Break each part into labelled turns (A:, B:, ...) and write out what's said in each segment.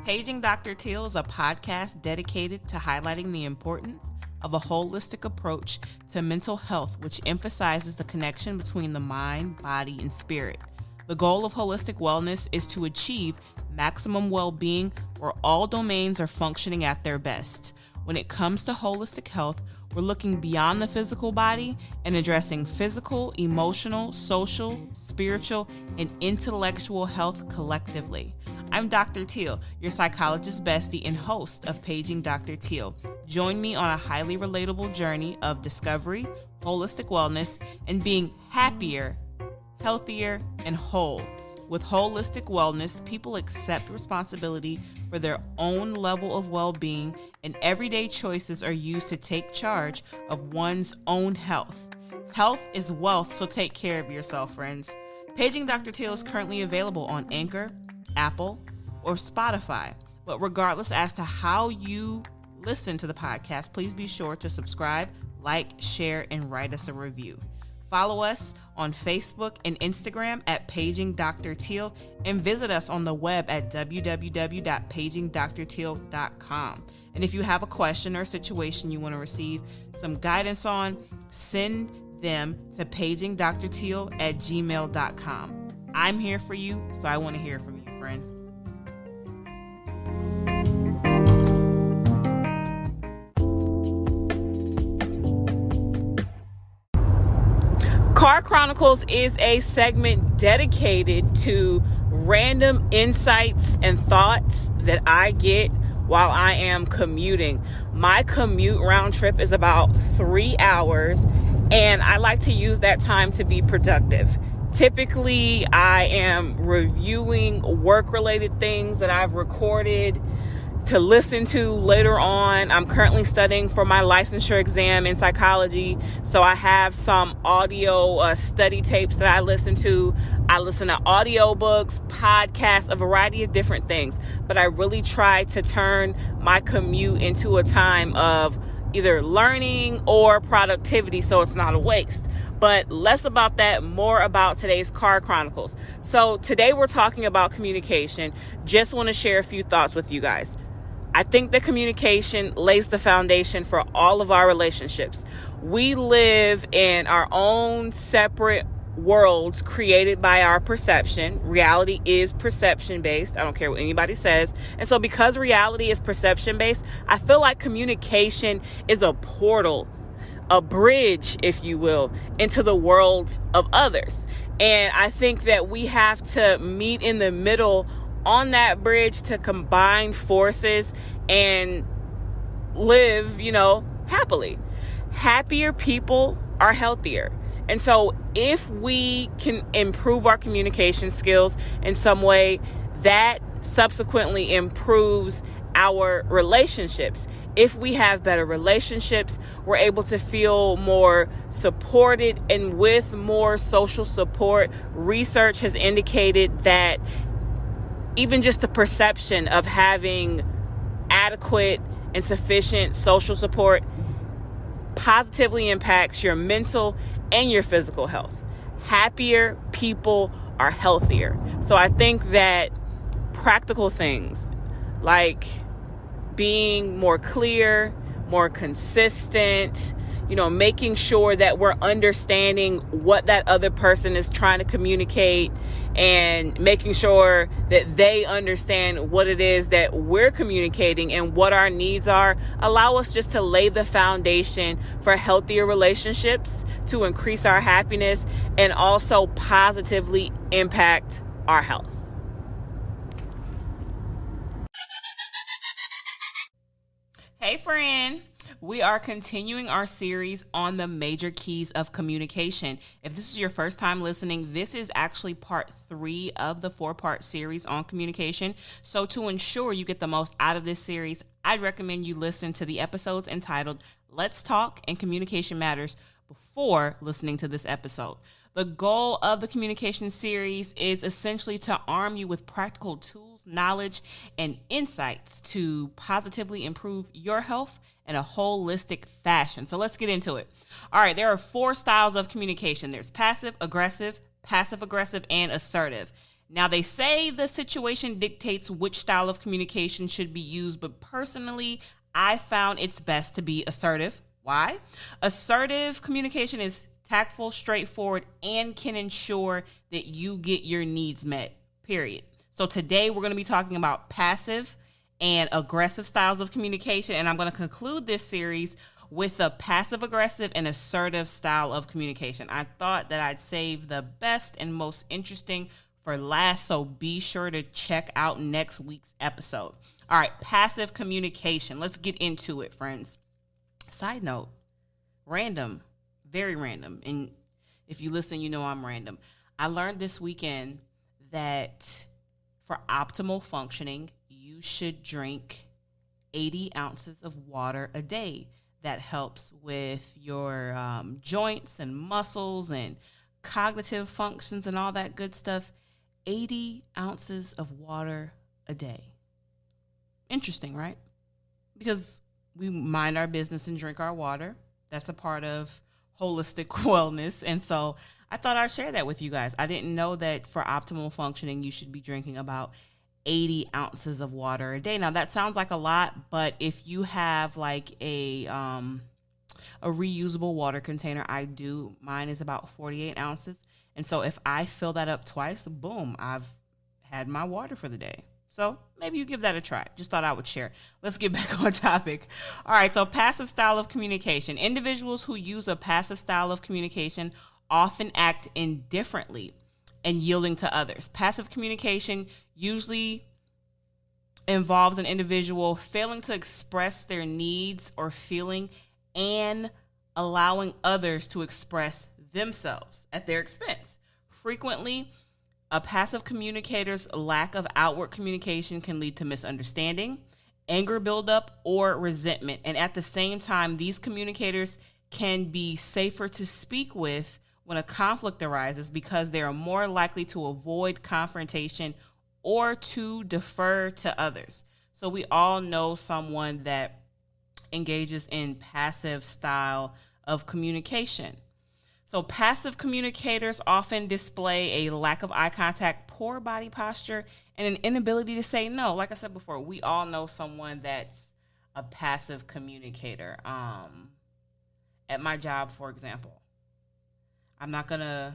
A: Paging Dr. Teal is a podcast dedicated to highlighting the importance of a holistic approach to mental health, which emphasizes the connection between the mind, body, and spirit. The goal of holistic wellness is to achieve maximum well-being where all domains are functioning at their best. When it comes to holistic health, we're looking beyond the physical body and addressing physical, emotional, social, spiritual, and intellectual health collectively. I'm Dr. Teal, your psychologist bestie and host of Paging Dr. Teal. Join me on a highly relatable journey of discovery, holistic wellness, and being happier, healthier, and whole. With holistic wellness, people accept responsibility for their own level of well-being, and everyday choices are used to take charge of one's own health. Health is wealth, so take care of yourself, friends. Paging Dr. Teal is currently available on Anchor, Apple, or Spotify. But regardless as to how you listen to the podcast, please be sure to subscribe, like, share, and write us a review. Follow us on Facebook and Instagram at Paging Dr. Teal, and visit us on the web at www.pagingdrteal.com. And if you have a question or situation you want to receive some guidance on, send them to pagingdrteal@gmail.com. I'm here for you, so I want to hear from you, friend. Car Chronicles is a segment dedicated to random insights and thoughts that I get while I am commuting. My commute round trip is about 3 hours, and I like to use that time to be productive. Typically, I am reviewing work-related things that I've recorded to listen to later on. I'm currently studying for my licensure exam in psychology, so I have some audio study tapes that I listen to. I listen to audiobooks, podcasts, a variety of different things, but I really try to turn my commute into a time of either learning or productivity, so it's not a waste. But less about that, more about today's Car Chronicles. So today we're talking about communication. Just want to share a few thoughts with you guys. I think that communication lays the foundation for all of our relationships. We live in our own separate worlds created by our perception. Reality is perception based. I don't care what anybody says. And so because reality is perception based, I feel like communication is a portal, a bridge, if you will, into the worlds of others. And I think that we have to meet in the middle on that bridge to combine forces and live, happily. Happier people are healthier. And so if we can improve our communication skills in some way, that subsequently improves our relationships. If we have better relationships, we're able to feel more supported, and with more social support, research has indicated that even just the perception of having adequate and sufficient social support positively impacts your mental and your physical health. Happier people are healthier. So I think that practical things like being more clear, more consistent, making sure that we're understanding what that other person is trying to communicate, and making sure that they understand what it is that we're communicating and what our needs are, allow us just to lay the foundation for healthier relationships, to increase our happiness, and also positively impact our health. Hey, friend. We are continuing our series on the major keys of communication. If this is your first time listening, this is actually part 3 of the 4-part series on communication. So to ensure you get the most out of this series, I'd recommend you listen to the episodes entitled Let's Talk and Communication Matters before listening to this episode. The goal of the communication series is essentially to arm you with practical tools, knowledge, and insights to positively improve your health in a holistic fashion. So let's get into it. All right, there are 4 styles of communication. There's passive aggressive, and assertive. Now, they say the situation dictates which style of communication should be used, but personally, I found it's best to be assertive. Why? Assertive communication is tactful, straightforward, and can ensure that you get your needs met, period. So today we're going to be talking about passive and aggressive styles of communication, and I'm going to conclude this series with a passive-aggressive and assertive style of communication. I thought that I'd save the best and most interesting for last, so be sure to check out next week's episode. All right, passive communication. Let's get into it, friends. Side note, random, very random. And if you listen, you know I'm random. I learned this weekend that for optimal functioning, you should drink 80 ounces of water a day. That helps with your joints and muscles and cognitive functions and all that good stuff. 80 ounces of water a day. Interesting, right? Because we mind our business and drink our water. That's a part of holistic wellness. And so I thought I'd share that with you guys. I didn't know that for optimal functioning, you should be drinking about 80 ounces of water a day. Now that sounds like a lot, but if you have like a reusable water container, I do. Mine is about 48 ounces. And so if I fill that up twice, boom, I've had my water for the day. So maybe you give that a try. Just thought I would share. Let's get back on topic. All right, so passive style of communication. Individuals who use a passive style of communication often act indifferently and yielding to others. Passive communication usually involves an individual failing to express their needs or feeling and allowing others to express themselves at their expense. Frequently, a passive communicator's lack of outward communication can lead to misunderstanding, anger buildup, or resentment. And at the same time, these communicators can be safer to speak with when a conflict arises because they are more likely to avoid confrontation or to defer to others. So we all know someone that engages in passive style of communication. So passive communicators often display a lack of eye contact, poor body posture, and an inability to say no. Like I said before, we all know someone that's a passive communicator. At my job, for example, I'm not going to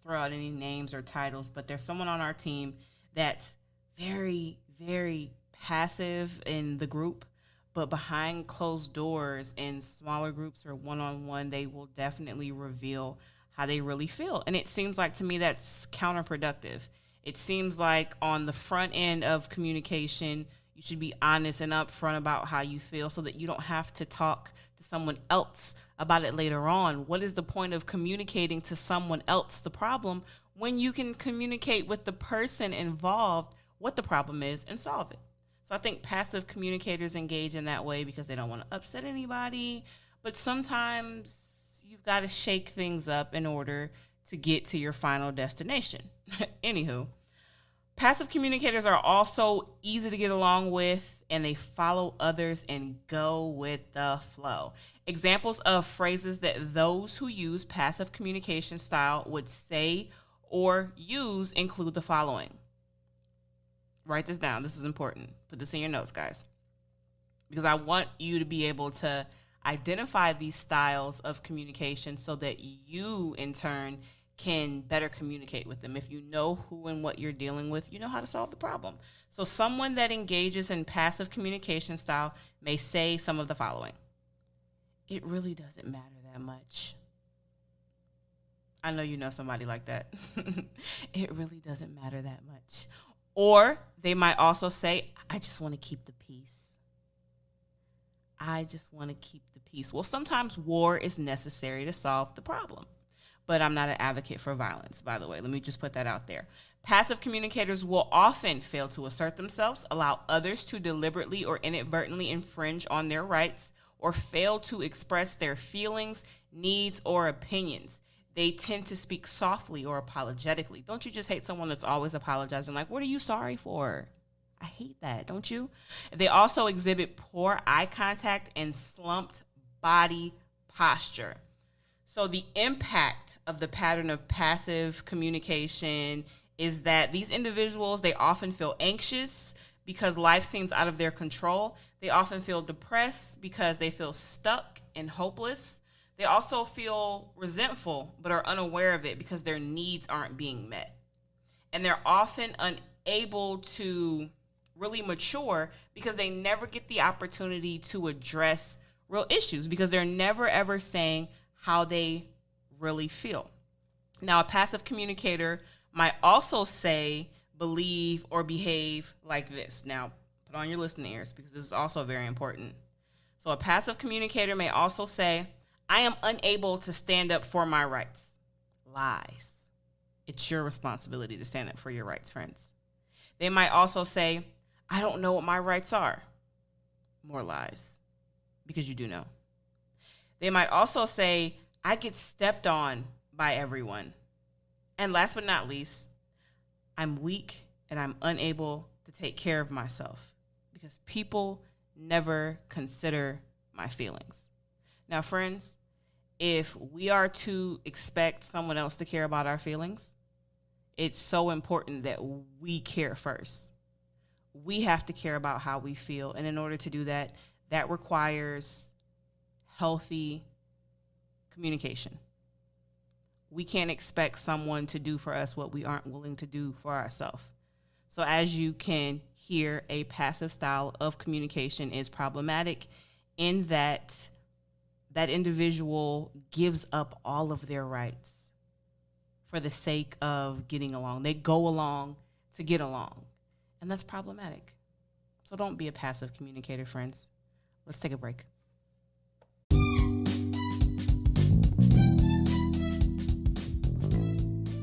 A: throw out any names or titles, but there's someone on our team that's very, very passive in the group, but behind closed doors in smaller groups or one-on-one, they will definitely reveal how they really feel. And it seems like to me that's counterproductive. It seems like on the front end of communication, you should be honest and upfront about how you feel so that you don't have to talk to someone else about it later on. What is the point of communicating to someone else the problem when you can communicate with the person involved what the problem is and solve it? So I think passive communicators engage in that way because they don't want to upset anybody, but sometimes you've got to shake things up in order to get to your final destination. Anywho, passive communicators are also easy to get along with, and they follow others and go with the flow. Examples of phrases that those who use passive communication style would say or use include the following. Write this down. This is important. Put this in your notes, guys, because I want you to be able to identify these styles of communication so that you, in turn, can better communicate with them. If you know who and what you're dealing with, you know how to solve the problem. So someone that engages in passive communication style may say some of the following. It really doesn't matter that much. I know you know somebody like that. It really doesn't matter that much. Or they might also say, I just want to keep the peace. I just want to keep the peace. Well, sometimes war is necessary to solve the problem. But I'm not an advocate for violence, by the way. Let me just put that out there. Passive communicators will often fail to assert themselves, allow others to deliberately or inadvertently infringe on their rights, or fail to express their feelings, needs, or opinions. They tend to speak softly or apologetically. Don't you just hate someone that's always apologizing? Like, what are you sorry for? I hate that, don't you? They also exhibit poor eye contact and slumped body posture. So the impact of the pattern of passive communication is that these individuals, they often feel anxious because life seems out of their control. They often feel depressed because they feel stuck and hopeless. They also feel resentful but are unaware of it because their needs aren't being met. And they're often unable to really mature because they never get the opportunity to address real issues because they're never ever saying how they really feel. Now, a passive communicator might also say, believe, or behave like this. Now, put on your listening ears because this is also very important. So a passive communicator may also say, I am unable to stand up for my rights. Lies. It's your responsibility to stand up for your rights, friends. They might also say, I don't know what my rights are. More lies, because you do know. They might also say, I get stepped on by everyone. And last but not least, I'm weak and I'm unable to take care of myself because people never consider my feelings. Now, friends, if we are to expect someone else to care about our feelings, it's so important that we care first. We have to care about how we feel. And in order to do that, that requires healthy communication. We can't expect someone to do for us what we aren't willing to do for ourselves. So as you can hear, a passive style of communication is problematic in that that individual gives up all of their rights for the sake of getting along. They go along to get along, and that's problematic. So don't be a passive communicator, friends. Let's take a break.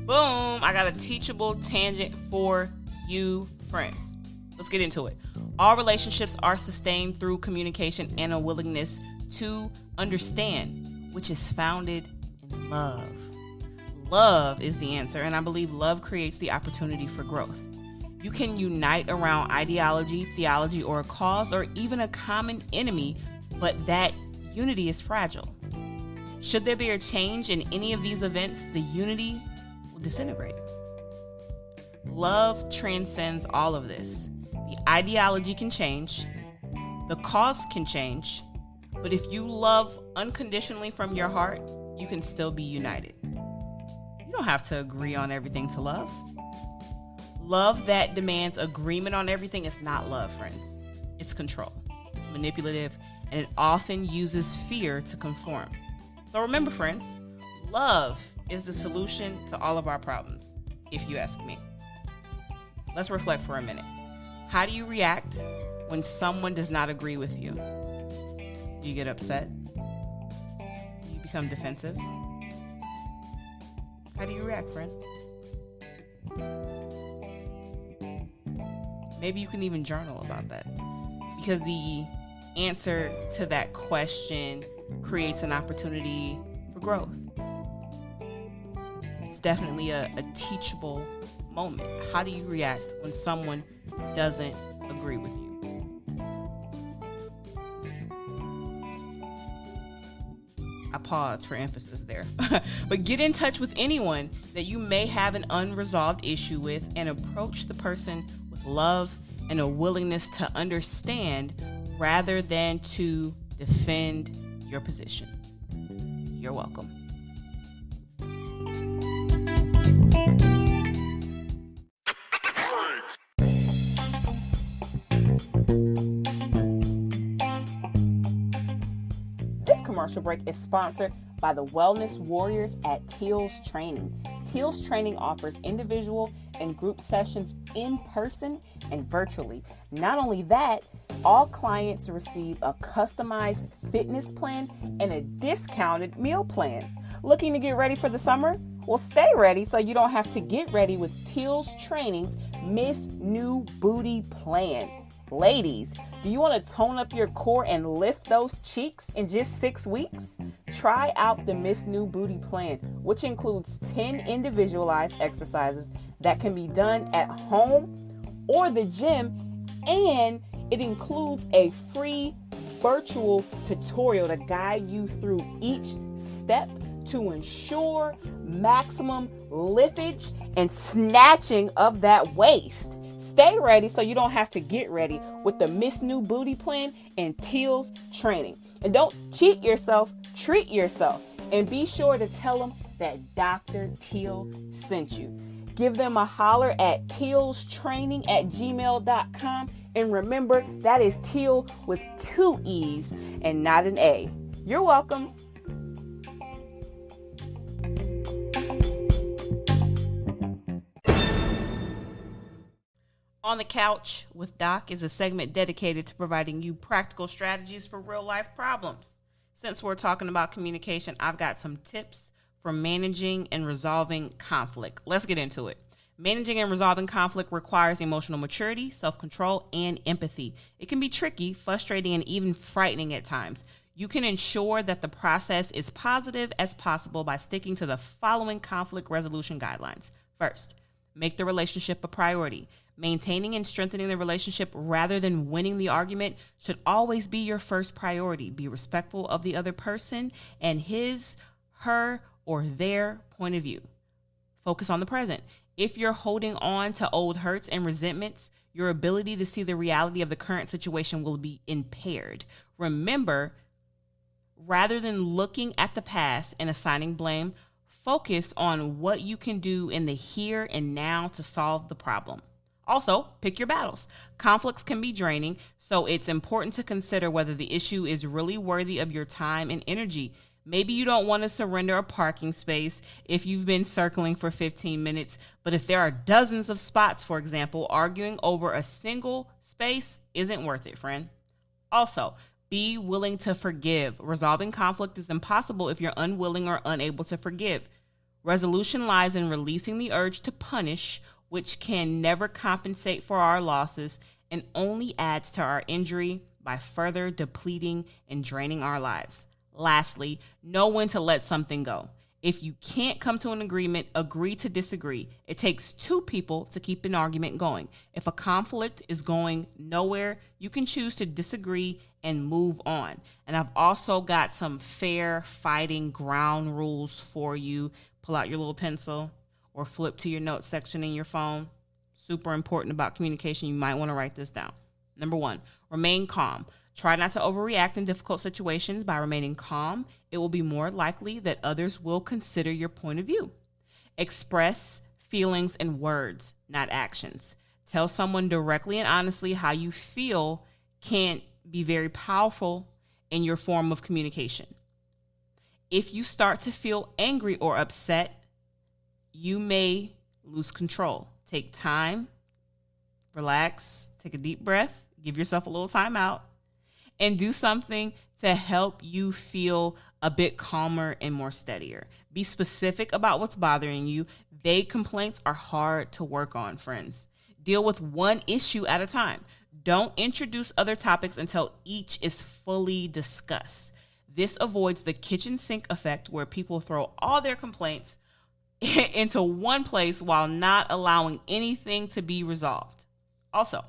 A: Boom, I got a teachable tangent for you, friends. Let's get into it. All relationships are sustained through communication and a willingness to understand, which is founded in love. Love is the answer, and I believe love creates the opportunity for growth. You can unite around ideology, theology, or a cause, or even a common enemy, but that unity is fragile. Should there be a change in any of these events, the unity will disintegrate. Love transcends all of this. The ideology can change, the cause can change, but if you love unconditionally from your heart, you can still be united. You don't have to agree on everything to love. Love that demands agreement on everything is not love, friends. It's control. It's manipulative, and it often uses fear to conform. So remember, friends, love is the solution to all of our problems, if you ask me. Let's reflect for a minute. How do you react when someone does not agree with you? Do you get upset? Do you become defensive? How do you react, friend? Maybe you can even journal about that, because the answer to that question creates an opportunity for growth. It's definitely a teachable moment. How do you react when someone doesn't agree with you? I paused for emphasis there. But get in touch with anyone that you may have an unresolved issue with and approach the person with love and a willingness to understand rather than to defend your position. You're welcome. Commercial break is sponsored by the Wellness Warriors at Teal's Training. Teal's Training offers individual and group sessions in person and virtually. Not only that, all clients receive a customized fitness plan and a discounted meal plan. Looking to get ready for the summer? Well, stay ready so you don't have to get ready with Teal's Training's Miss New Booty Plan. Ladies, do you want to tone up your core and lift those cheeks in just 6 weeks? Try out the Miss New Booty Plan, which includes 10 individualized exercises that can be done at home or the gym, and it includes a free virtual tutorial to guide you through each step to ensure maximum liftage and snatching of that waist. Stay ready so you don't have to get ready with the Miss New Booty Plan and Teal's training. And don't cheat yourself, treat yourself. And be sure to tell them that Dr. Teal sent you. Give them a holler at tealstraining@gmail.com. And remember, that is Teal with 2 E's and not an A. You're welcome. On the Couch with Doc is a segment dedicated to providing you practical strategies for real life problems. Since we're talking about communication, I've got some tips for managing and resolving conflict. Let's get into it. Managing and resolving conflict requires emotional maturity, self-control, and empathy. It can be tricky, frustrating, and even frightening at times. You can ensure that the process is positive as possible by sticking to the following conflict resolution guidelines. First, make the relationship a priority. Maintaining and strengthening the relationship rather than winning the argument should always be your first priority. Be respectful of the other person and his, her, or their point of view. Focus on the present. If you're holding on to old hurts and resentments, your ability to see the reality of the current situation will be impaired. Remember, rather than looking at the past and assigning blame, focus on what you can do in the here and now to solve the problem. Also, pick your battles. Conflicts can be draining, so it's important to consider whether the issue is really worthy of your time and energy. Maybe you don't want to surrender a parking space if you've been circling for 15 minutes, but if there are dozens of spots, for example, arguing over a single space isn't worth it, friend. Also, be willing to forgive. Resolving conflict is impossible if you're unwilling or unable to forgive. Resolution lies in releasing the urge to punish, which can never compensate for our losses and only adds to our injury by further depleting and draining our lives. Lastly, know when to let something go. If you can't come to an agreement, agree to disagree. It takes 2 people to keep an argument going. If a conflict is going nowhere, you can choose to disagree and move on. And I've also got some fair fighting ground rules for you. Pull out your little pencil or flip to your notes section in your phone. Super important about communication. You might want to write this down. Number 1, remain calm. Try not to overreact in difficult situations. By remaining calm, it will be more likely that others will consider your point of view. Express feelings in words, not actions. Tell someone directly and honestly how you feel can be very powerful in your form of communication. If you start to feel angry or upset, you may lose control. Take time, relax, take a deep breath, give yourself a little time out, and do something to help you feel a bit calmer and more steadier. Be specific about what's bothering you. Vague complaints are hard to work on, friends. Deal with one issue at a time. Don't introduce other topics until each is fully discussed. This avoids the kitchen sink effect where people throw all their complaints into one place while not allowing anything to be resolved. Also,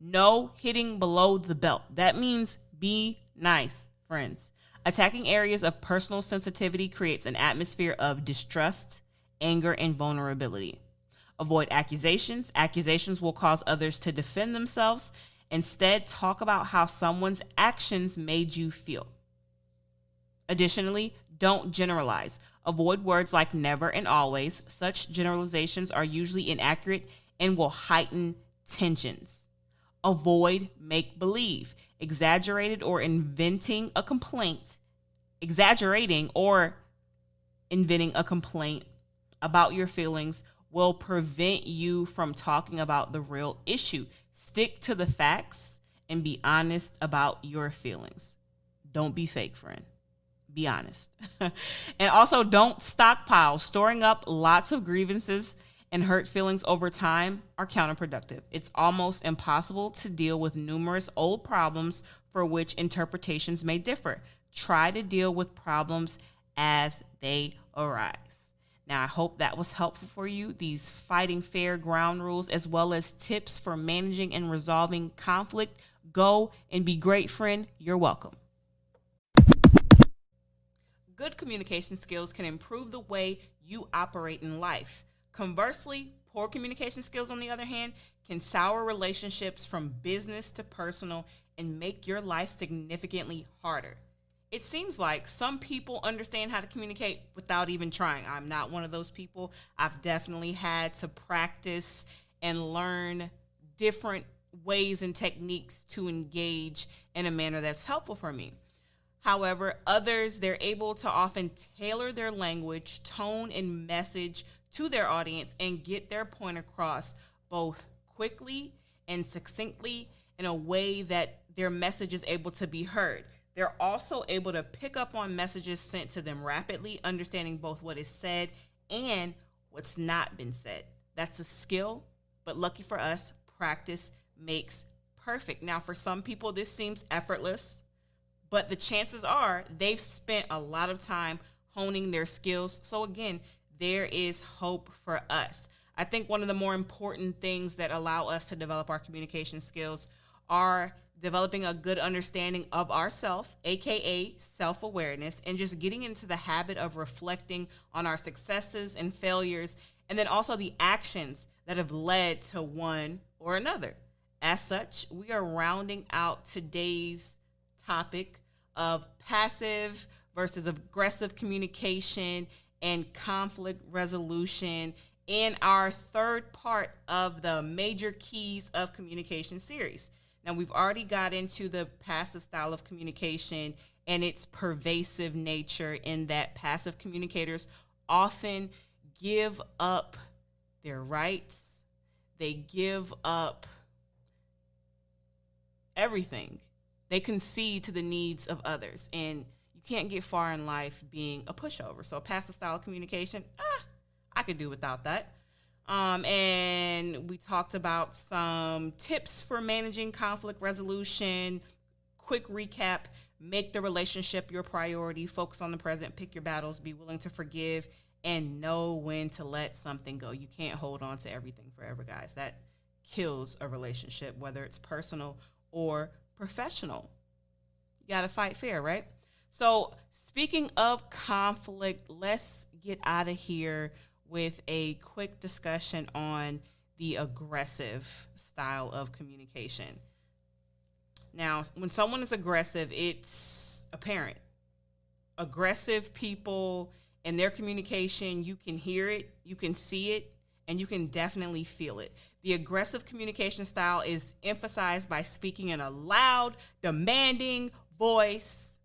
A: no hitting below the belt. That means be nice, friends. Attacking areas of personal sensitivity creates an atmosphere of distrust, anger, and vulnerability. Avoid accusations. Accusations will cause others to defend themselves. Instead, talk about how someone's actions made you feel. Additionally, don't generalize. Avoid words like never and always. Such generalizations are usually inaccurate and will heighten tensions. Avoid make-believe. Exaggerating or inventing a complaint about your feelings will prevent you from talking about the real issue. Stick to the facts and be honest about your feelings. Don't be fake, friend. Be honest. And also, don't stockpile. Storing up lots of grievances and hurt feelings over time are counterproductive. It's almost impossible to deal with numerous old problems for which interpretations may differ. Try to deal with problems as they arise. Now, I hope that was helpful for you. These fighting fair ground rules, as well as tips for managing and resolving conflict. Go and be great, friend. You're welcome. good communication skills can improve the way you operate in life. Conversely, poor communication skills, on the other hand, can sour relationships from business to personal and make your life significantly harder. It seems like some people understand how to communicate without even trying. I'm not one of those people. I've definitely had to practice and learn different ways and techniques to engage in a manner that's helpful for me. However, others, they're able to often tailor their language, tone, and message to their audience and get their point across both quickly and succinctly in a way that their message is able to be heard. They're also able to pick up on messages sent to them rapidly, understanding both what is said and what's not been said. That's a skill, but lucky for us, practice makes perfect. Now, for some people, this seems effortless, but the chances are they've spent a lot of time honing their skills. So again, there is hope for us. I think one of the more important things that allow us to develop our communication skills are developing a good understanding of ourself, aka self-awareness, and just getting into the habit of reflecting on our successes and failures, and then also the actions that have led to one or another. As such, we are rounding out today's topic of passive versus aggressive communication and conflict resolution in our third part of the major keys of communication series. Now, we've already got into the passive style of communication and its pervasive nature, in that passive communicators often give up their rights. They give up everything. They concede to the needs of others, and you can't get far in life being a pushover. So passive style of communication, I could do without that. And we talked about some tips for managing conflict resolution. Quick recap: make the relationship your priority, focus on the present, pick your battles, be willing to forgive, and know when to let something go. You can't hold on to everything forever, guys. That kills a relationship, whether it's personal or professional. You got to fight fair, right? So speaking of conflict, let's get out of here with a quick discussion on the aggressive style of communication. Now, when someone is aggressive, it's apparent. Aggressive people and their communication, you can hear it, you can see it, and you can definitely feel it. The aggressive communication style is emphasized by speaking in a loud, demanding voice.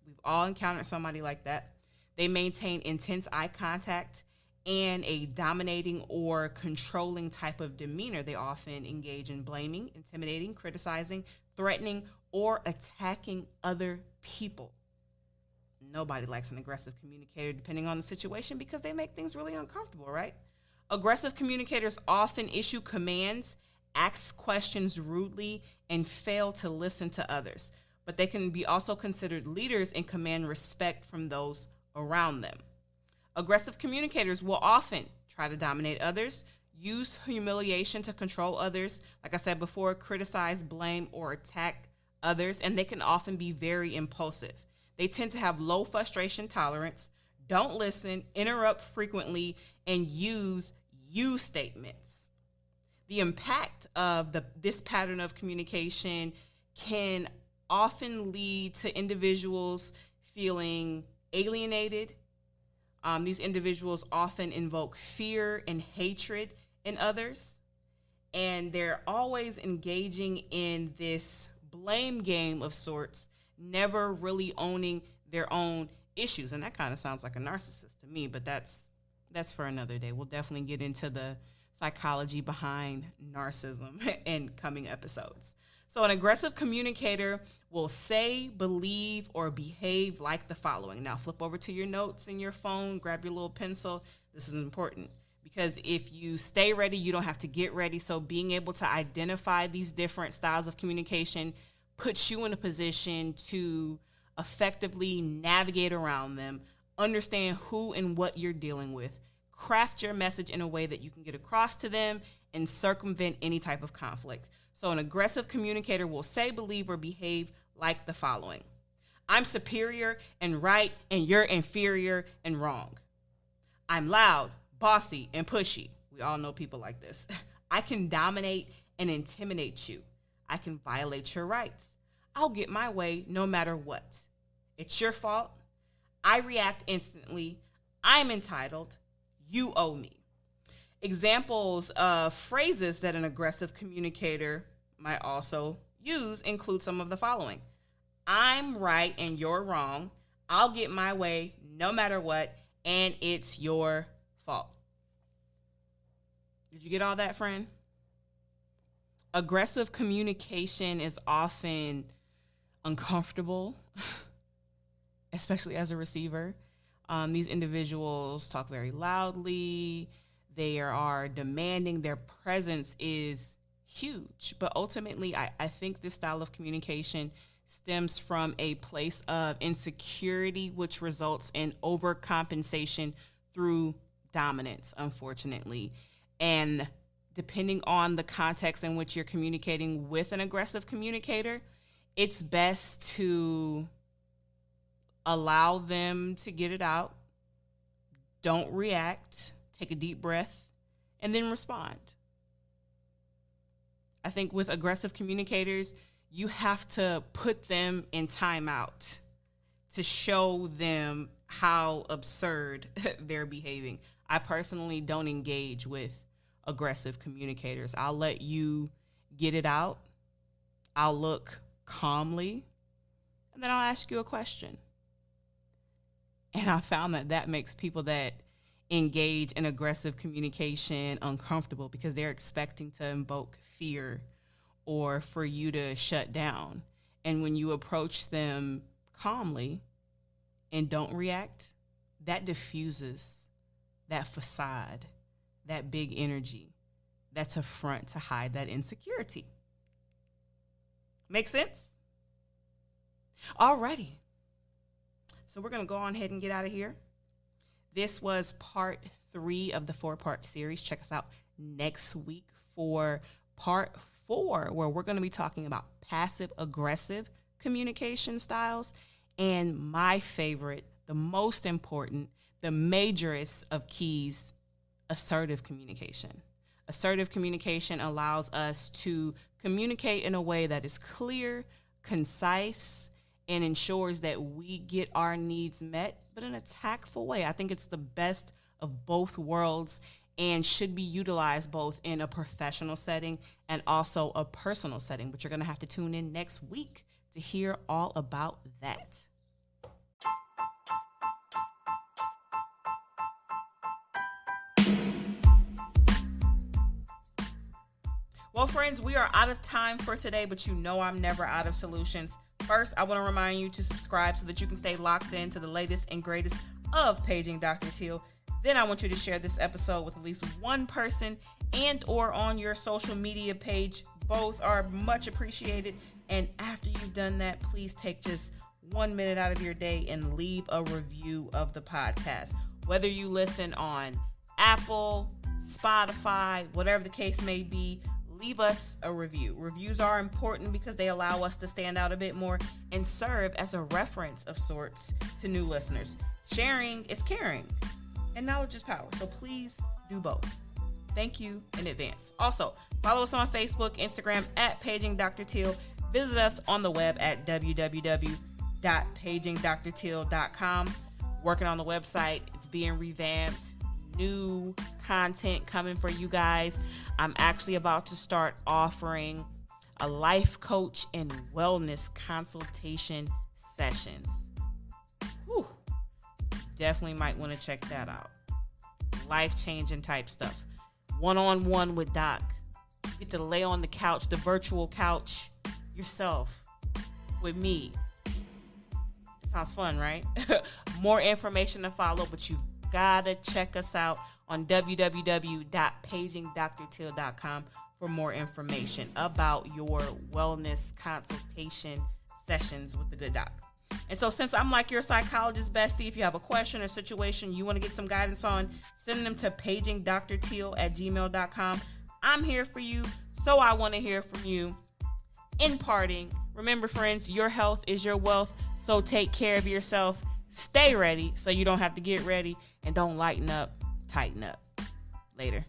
A: We've all encountered somebody like that. They maintain intense eye contact and a dominating or controlling type of demeanor. They often engage in blaming, intimidating, criticizing, threatening, or attacking other people. Nobody likes an aggressive communicator, depending on the situation, because they make things really uncomfortable, right? Aggressive communicators often issue commands, ask questions rudely, and fail to listen to others. But they can be also considered leaders and command respect from those around them. Aggressive communicators will often try to dominate others, use humiliation to control others, like I said before, criticize, blame, or attack others, and they can often be very impulsive. They tend to have low frustration tolerance, don't listen, interrupt frequently, and use you statements. The impact of this pattern of communication can often lead to individuals feeling alienated. These individuals often invoke fear and hatred in others, and they're always engaging in this blame game of sorts, never really owning their own issues. And that kind of sounds like a narcissist to me, but that's for another day. We'll definitely get into the psychology behind narcissism in coming episodes. So an aggressive communicator will say, believe, or behave like the following. Now flip over to your notes in your phone, grab your little pencil. This is important because if you stay ready, you don't have to get ready. So being able to identify these different styles of communication puts you in a position to effectively navigate around them, understand who and what you're dealing with, craft your message in a way that you can get across to them and circumvent any type of conflict. So an aggressive communicator will say, believe, or behave like the following. I'm superior and right, and you're inferior and wrong. I'm loud, bossy, and pushy. We all know people like this. I can dominate and intimidate you. I can violate your rights. I'll get my way no matter what. It's your fault. I react instantly. I'm entitled. You owe me. Examples of phrases that an aggressive communicator might also use include some of the following. I'm right and you're wrong. I'll get my way no matter what, and it's your fault. Did you get all that, friend? Aggressive communication is often uncomfortable, especially as a receiver. These individuals talk very loudly. They are demanding. Their presence is huge. But ultimately, I think this style of communication stems from a place of insecurity, which results in overcompensation through dominance, unfortunately. And depending on the context in which you're communicating with an aggressive communicator, it's best to allow them to get it out. Don't react. Take a deep breath and then respond. I think with aggressive communicators, you have to put them in timeout to show them how absurd they're behaving. I personally don't engage with aggressive communicators. I'll let you get it out. I'll look calmly, and then I'll ask you a question. And I found that makes people that engage in aggressive communication uncomfortable because they're expecting to invoke fear or for you to shut down. And when you approach them calmly and don't react, that diffuses that facade, that big energy. That's a front to hide that insecurity. Make sense? Alrighty. So we're going to go on ahead and get out of here. This was part 3 of the 4-part series. Check us out next week for part 4, where we're going to be talking about passive-aggressive communication styles and my favorite, the most important, the majorest of keys, assertive communication. Assertive communication allows us to communicate in a way that is clear, concise, and ensures that we get our needs met, but in a tactful way. I think it's the best of both worlds and should be utilized both in a professional setting and also a personal setting. But you're going to have to tune in next week to hear all about that. Well, friends, we are out of time for today, but you know I'm never out of solutions. First, I want to remind you to subscribe so that you can stay locked into the latest and greatest of Paging Dr. Teal. Then I want you to share this episode with at least one person and or on your social media page. Both are much appreciated. And after you've done that, please take just 1 minute out of your day and leave a review of the podcast. Whether you listen on Apple, Spotify, whatever the case may be, leave us a review. Reviews are important because they allow us to stand out a bit more and serve as a reference of sorts to new listeners. Sharing is caring, and knowledge is power. So please do both. Thank you in advance. Also, follow us on Facebook, Instagram at Paging Dr. Teal. Visit us on the web at www.pagingdrteal.com. Working on the website. It's being revamped. New content coming for you guys. I'm actually about to start offering a life coach and wellness consultation sessions. Whew. Definitely might want to check that out. Life-changing type stuff. One-on-one with Doc. You get to lay on the couch, the virtual couch, yourself with me. It sounds fun, right? More information to follow, but you've gotta check us out on www.pagingdrteal.com for more information about your wellness consultation sessions with the good doc. And so since I'm like your psychologist bestie, if you have a question or situation you want to get some guidance on, send them to pagingdrteal@gmail.com. I'm here for you, so I want to hear from you. In parting, remember, friends, your health is your wealth, So take care of yourself. Stay ready so you don't have to get ready. And don't lighten up, tighten up. Later.